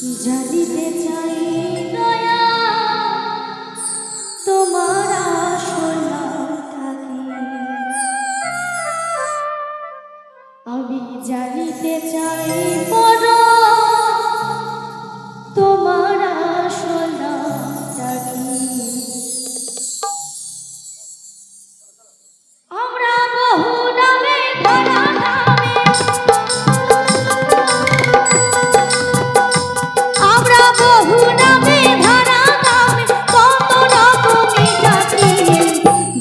জানিতে চাই দয়া তোমার আসল নামটা কি। আমি জানিতে চাই বড় তোমার আসল নামটা কি। আমরা বহু নামে ধরা নামে, আমরা বহু নামে ধরা নামে কত রকমই ডাকি।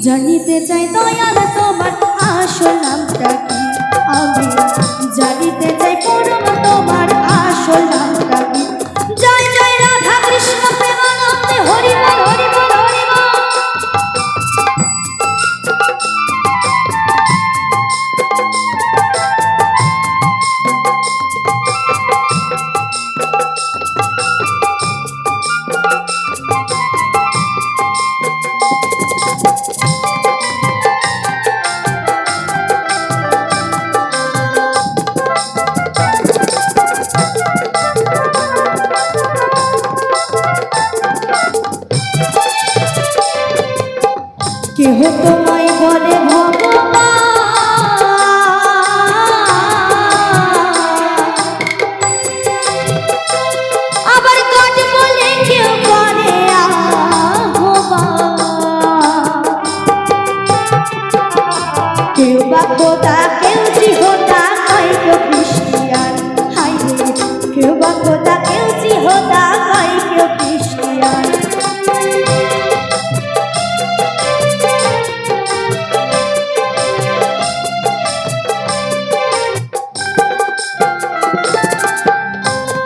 জানিতে চাই দয়াল তোমার আসল নামটা কি। আমি জানিতে চাই পরম তোমার আসল নামটা কি। জয় জয় রাধা কৃষ্ণ প্রেমানন্দে হরি বল হরি বল হরি বল। কেহ তোমায় বলে ভগবান, আবার গড বলে কেউ করে আহ্বান। কেউ বা খোদা কেউ জিহোদা কয় কেউ খ্রিস্টিয়ান। হাই রে কেউ বা খোদা কেউ জিহোদা কয় কেউ খ্রিস্টিয়ান।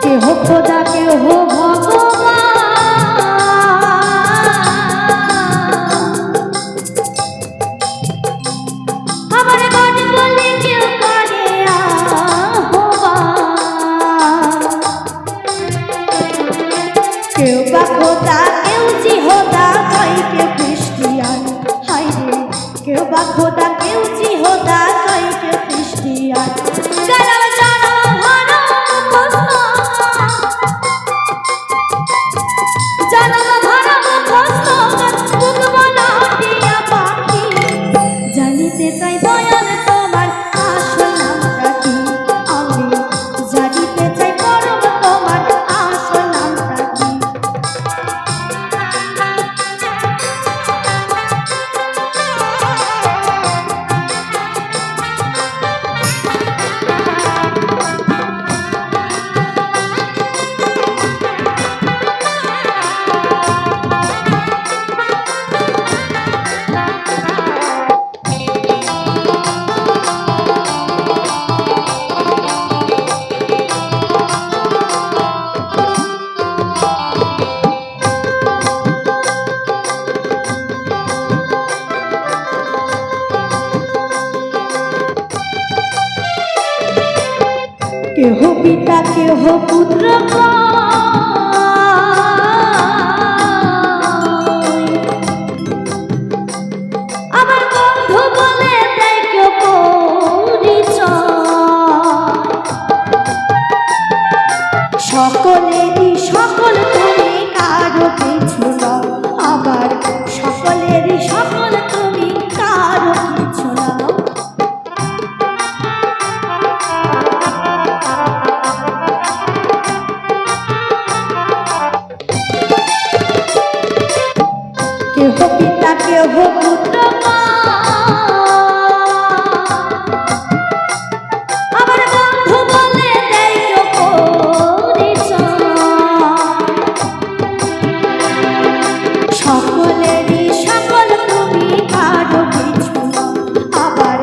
কেহ খোদা কেহ ভগবান, আবার গড বলে কেউ করে আহ্বান। কেউ বা খোদা কেউ জিহোদা কয় কেউ খ্রিস্টিয়ান। হাই রে কেউ বা খোদা কেউ জিহোদা কয় কেউ খ্রিস্টিয়ান। জানিতে চাই দয়াল তোমার আসল নামটা কি। আমি জানিতে চাই পরম তোমার আসল নামটা কি। কেহ পিতা কেহ পুত্র আমার বন্ধু বলে দেয় কেউ পরিচয়। সকলেরই সকল তুমি কারো কিছু নাও, আবার সকলেরই সকল তুমি কারো কিছু নাও। কেহ পিতা কেহ পুত্র আবার বন্ধু বলে দেয় কেউ পরিচয়। সকলেরই সকল তুমি কারো কিছু নাও, আবার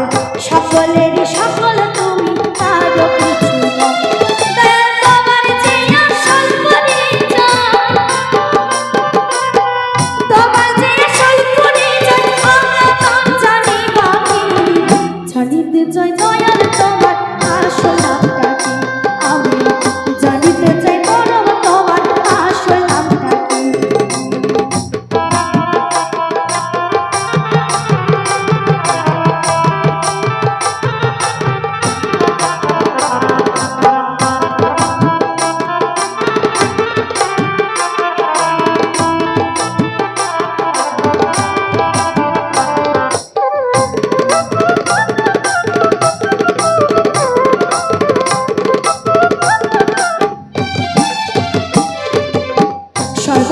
সকলেরই সকল তুমি কারো কিছু নাও। তোমার যে আসল পরিচয়, তোমার যে আসল পরিচয় আমরা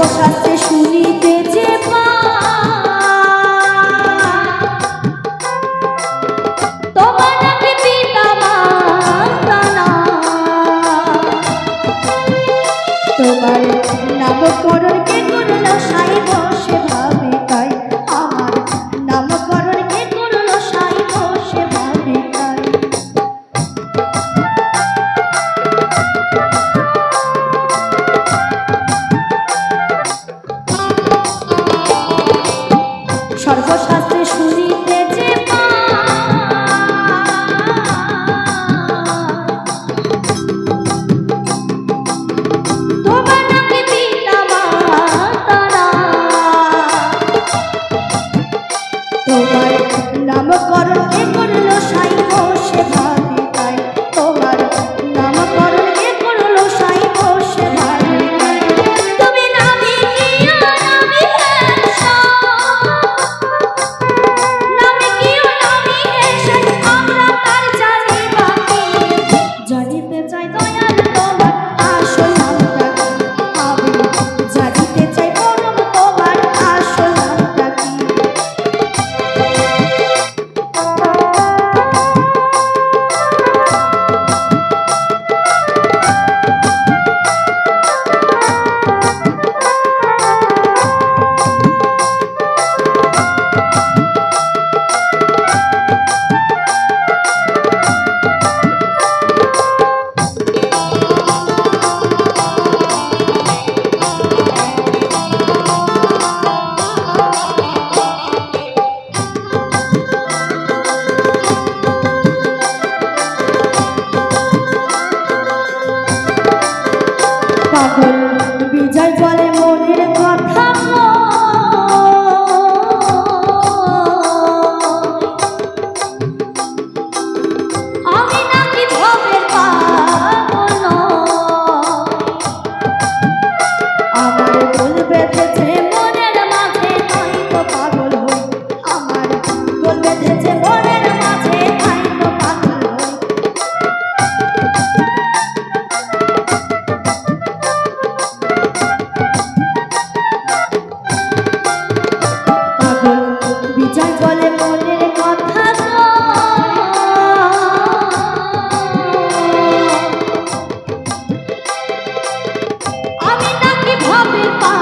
সর্বশাস্ত্রে শুনিতে যে তোমার নাকি পিতা মাতা না, তোমার নামকরণ কে করলো সাই বসে ভাবে তাই, আমার নামকরণ কে করলো সাই বসে ভাবে তাই। সর্বশাস্ত্রে শুনিতে যে তোমার নাকি পিতা মাতা না, তোমার নামকরণ কে করলো সাই বসে ভাবে তাই, তোমার নামকরণ কে করলো সাই বসে ভাবে তাই। তুমি নামি কিয়া নামি হেসা, নামি কিয়া নামি হেসা, আমরা তার জানি বাকি। জানিতে চাই দয়াল তোমার আসল নামটা কি, আমি জানিতে চাই পরম তোমার আসল নামটা কি। পাগল বিজয় বলে মনের কথা আমি নাকি ভবে পাগল, আমার ভুল বেঁধেছে মনের মাঝে তাই তো পাগল হই, আমার ভুল বেঁধেছে মনের মাঝে তাই তো পাগল হই। পাগল বিজয় বলে মনের কথা আমি নাকি ভাবে পা